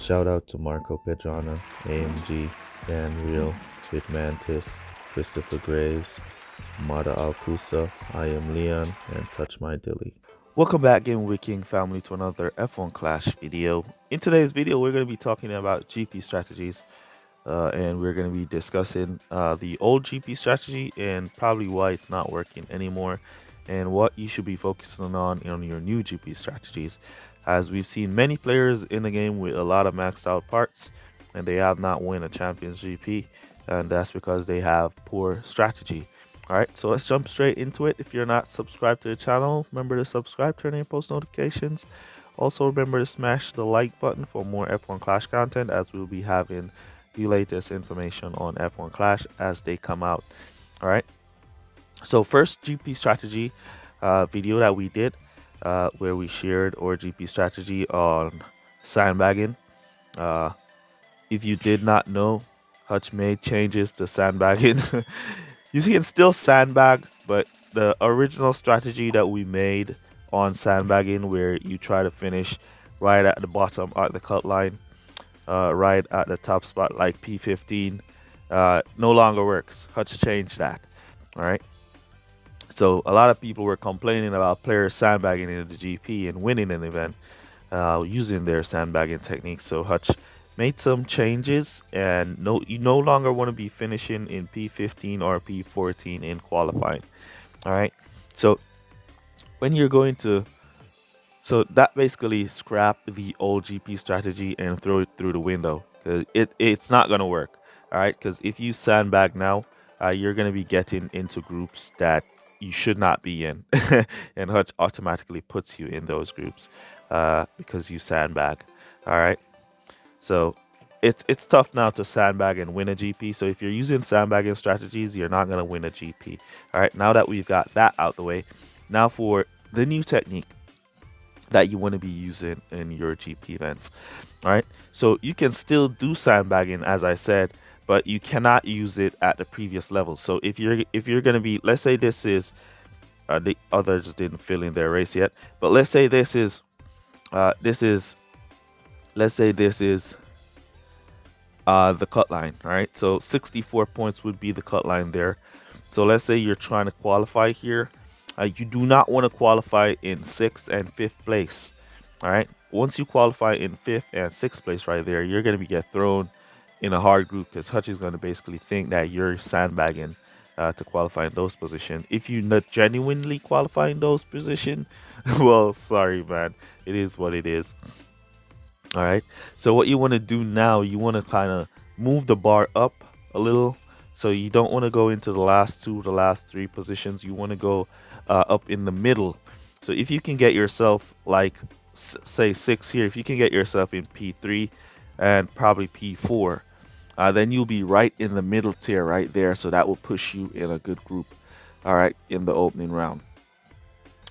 Shout out to Marco Pedrana, AMG, Dan Real, Fit Mantis, Christopher Graves, Mada Alcusa, I Am Leon, and Touch My Dilly. Welcome back, Game Wiki family, to another F1 Clash video. In today's video, we're going to be talking about GP strategies, and we're going to be discussing the old GP strategy and probably why it's not working anymore, and what you should be focusing on your new GP strategies, as we've seen many players in the game with a lot of maxed out parts, and they have not won a Champions GP, and that's because they have poor strategy. Alright, so let's jump straight into it. If you're not subscribed to the channel, remember to subscribe, turn on post notifications. Also remember to smash the like button for more F1 Clash content, as we'll be having the latest information on F1 Clash as they come out. Alright, so first GP strategy video that we did, where we shared our GP strategy on sandbagging. If you did not know, Hutch made changes to sandbagging. You can still sandbag, but the original strategy that we made on sandbagging, where you try to finish right at the bottom at the cut line, right at the top spot like P15, no longer works. Hutch changed that. All right. So a lot of people were complaining about players sandbagging in the GP and winning an event using their sandbagging techniques. So Hutch made some changes, and you no longer want to be finishing in P15 or P14 in qualifying. All right, so when you're going to, so that basically scrap the old GP strategy and throw it through the window, because it's not going to work. All right, because if you sandbag now, you're going to be getting into groups that you should not be in, and Hutch automatically puts you in those groups because you sandbag. All right. So it's tough now to sandbag and win a GP. So if you're using sandbagging strategies, you're not going to win a GP. All right, now that we've got that out the way, now for the new technique that you want to be using in your GP events. All right, so you can still do sandbagging, as I said, but you cannot use it at the previous level. So if you're going to be, let's say this is, the others didn't fill in their race yet, but let's say this is, let's say this is the cut line. All right, so 64 points would be the cut line there. So let's say you're trying to qualify here. You do not want to qualify in 6th and 5th place. All right, once you qualify in 5th and 6th place right there, you're going to get thrown in a hard group, because Hutch is going to basically think that you're sandbagging to qualify in those positions. If you not genuinely qualify in those positions, well, sorry, man, it is what it is. All right, so what you want to do now, you want to kind of move the bar up a little. So you don't want to go into the last 2, the last 3 positions. You want to go up in the middle. So if you can get yourself, like, say 6 here, if you can get yourself in P3 and probably P4, then you'll be right in the middle tier right there. So that will push you in a good group, all right, in the opening round.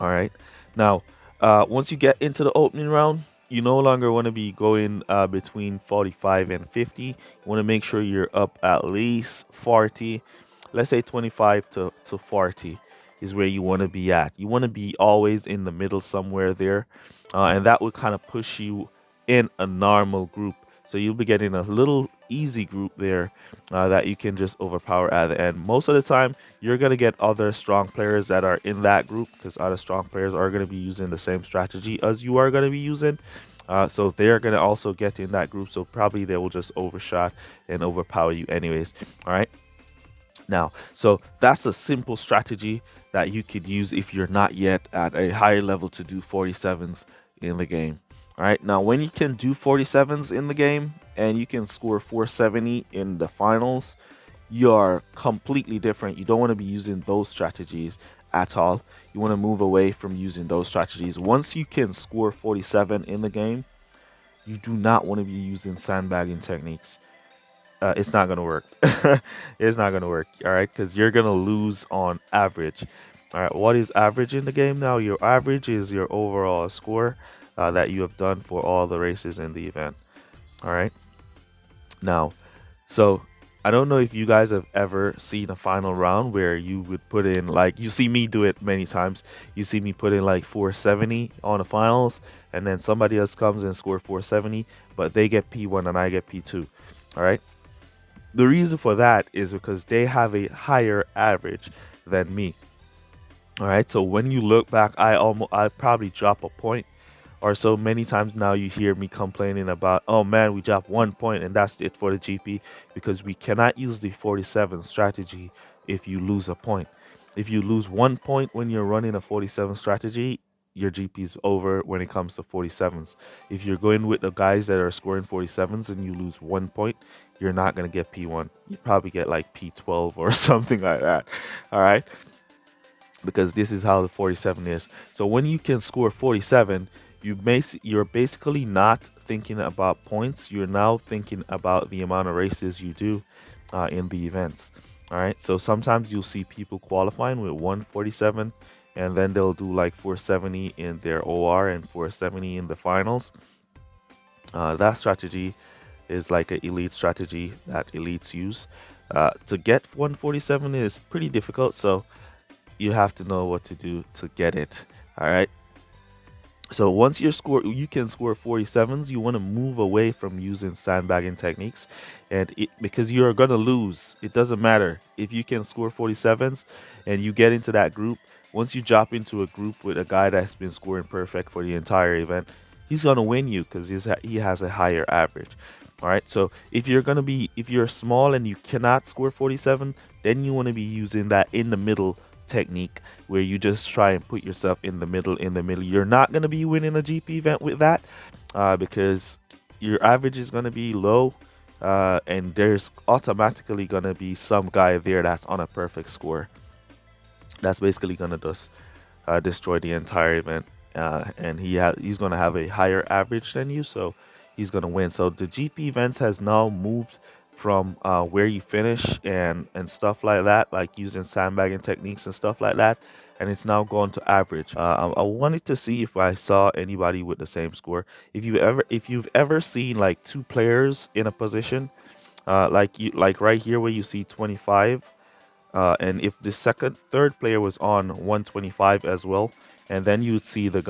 All right, now once you get into the opening round, you no longer want to be going between 45 and 50. You want to make sure you're up at least 40. Let's say 25 to 40 is where you want to be at. You want to be always in the middle somewhere there, and that would kind of push you in a normal group. So you'll be getting a little easy group there that you can just overpower at the end. Most of the time, you're going to get other strong players that are in that group, because other strong players are going to be using the same strategy as you are going to be using. So they're going to also get in that group. So probably they will just overshot and overpower you anyways. All right. Now, so that's a simple strategy that you could use if you're not yet at a higher level to do 47s in the game. All right, now when you can do 47s in the game and you can score 470 in the finals, you're completely different. You don't want to be using those strategies at all. You want to move away from using those strategies. Once you can score 47 in the game, you do not want to be using sandbagging techniques. It's not going to work. It's not going to work, all right, because you're going to lose on average. All right, what is average in the game now? Your average is your overall score that you have done for all the races in the event. All right, now, so I don't know if you guys have ever seen a final round where you would put in, like, you see me do it many times. You see me put in like 470 on the finals, and then somebody else comes and score 470, but they get P1 and I get P2. All right. The reason for that is because they have a higher average than me. All right. So when you look back, I probably drop a point or so. Many times now you hear me complaining about, oh man, we dropped 1 point and that's it for the GP, because we cannot use the 47 strategy if you lose a point. If you lose 1 point when you're running a 47 strategy, your GP is over when it comes to 47s. If you're going with the guys that are scoring 47s and you lose 1 point, you're not going to get P1. You probably get like P12 or something like that. All right. Because this is how the 47 is. So when you can score 47, you're basically not thinking about points. You're now thinking about the amount of races you do in the events. All right. So sometimes you'll see people qualifying with 147, and then they'll do like 470 in their OR and 470 in the finals. That strategy is like an elite strategy that elites use. To get 147 is pretty difficult, so you have to know what to do to get it. All right. So once you can score 47s. You want to move away from using sandbagging techniques, and because you're gonna lose. It doesn't matter if you can score 47s and you get into that group. Once you drop into a group with a guy that's been scoring perfect for the entire event, he's gonna win you because he has a higher average. All right. So if you're small and you cannot score 47, then you want to be using that in the middle technique where you just try and put yourself in the middle. You're not going to be winning a GP event with that because your average is going to be low, and there's automatically going to be some guy there that's on a perfect score. That's basically going to just destroy the entire event, and he's going to have a higher average than you, so he's going to win. So the GP events has now moved from where you finish and stuff like that, like using sandbagging techniques and stuff like that, and it's now gone to average. I wanted to see if I saw anybody with the same score. If you've ever seen like two players in a position, like right here where you see 25, and if the third player was on 125 as well, and then you'd see the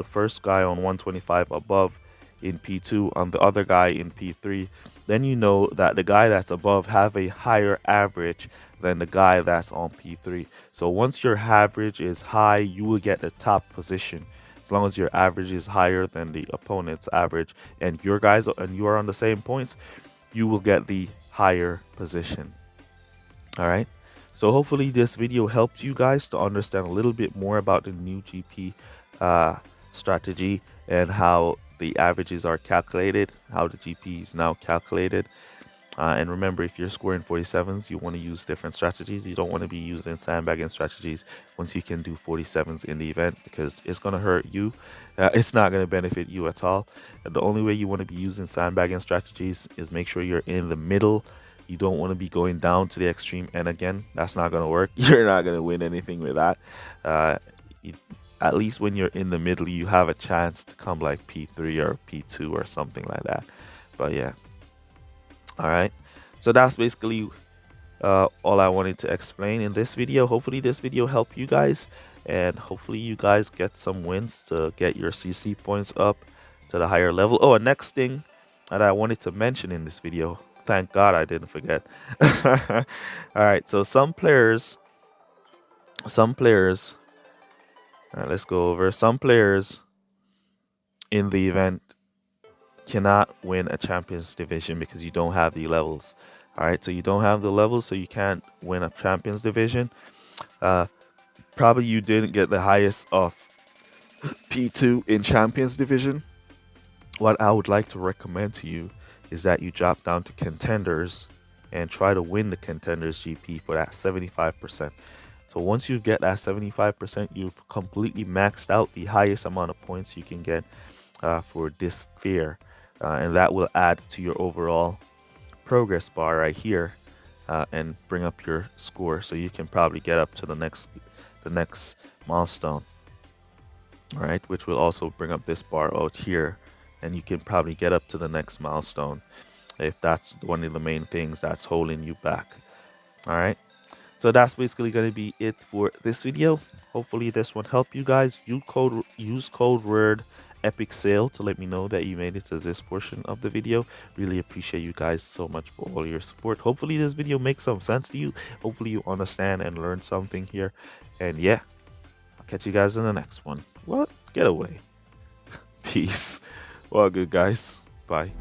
first guy on 125 above in P2 on the other guy in P3, then you know that the guy that's above have a higher average than the guy that's on P3. So once your average is high, you will get the top position. As long as your average is higher than the opponent's average and you are on the same points, you will get the higher position. All right. So hopefully this video helps you guys to understand a little bit more about the new GP strategy and how the averages are calculated, how the GP is now calculated. And remember, if you're scoring 47s, you want to use different strategies. You don't want to be using sandbagging strategies once you can do 47s in the event, because it's going to hurt you. It's not going to benefit you at all. And the only way you want to be using sandbagging strategies is make sure you're in the middle. You don't want to be going down to the extreme end again. That's not going to work. You're not going to win anything with that. At least when you're in the middle, you have a chance to come like P3 or P2 or something like that. But yeah. All right. So that's basically all I wanted to explain in this video. Hopefully this video helped you guys, and hopefully you guys get some wins to get your CC points up to the higher level. Oh, a next thing that I wanted to mention in this video. Thank God I didn't forget. All right. So some players, let's go over some players in the event cannot win a champions division because you don't have the levels. All right, so you don't have the levels, so you can't win a champions division. Probably you didn't get the highest of P2 in champions division. What I would like to recommend to you is that you drop down to contenders and try to win the contenders GP for that 75%. So once you get that 75%, you've completely maxed out the highest amount of points you can get for this sphere, and that will add to your overall progress bar right here, and bring up your score, so you can probably get up to the next milestone. All right, which will also bring up this bar out here, and you can probably get up to the next milestone. if that's one of the main things that's holding you back. All right. So that's basically going to be it for this video. Hopefully this one helped you guys. Use code word epic sale to let me know that you made it to this portion of the video. Really appreciate you guys so much for all your support. Hopefully this video makes some sense to you. Hopefully you understand and learn something here. And yeah, I'll catch you guys in the next one. What? Get away. Peace. Well, good guys. Bye.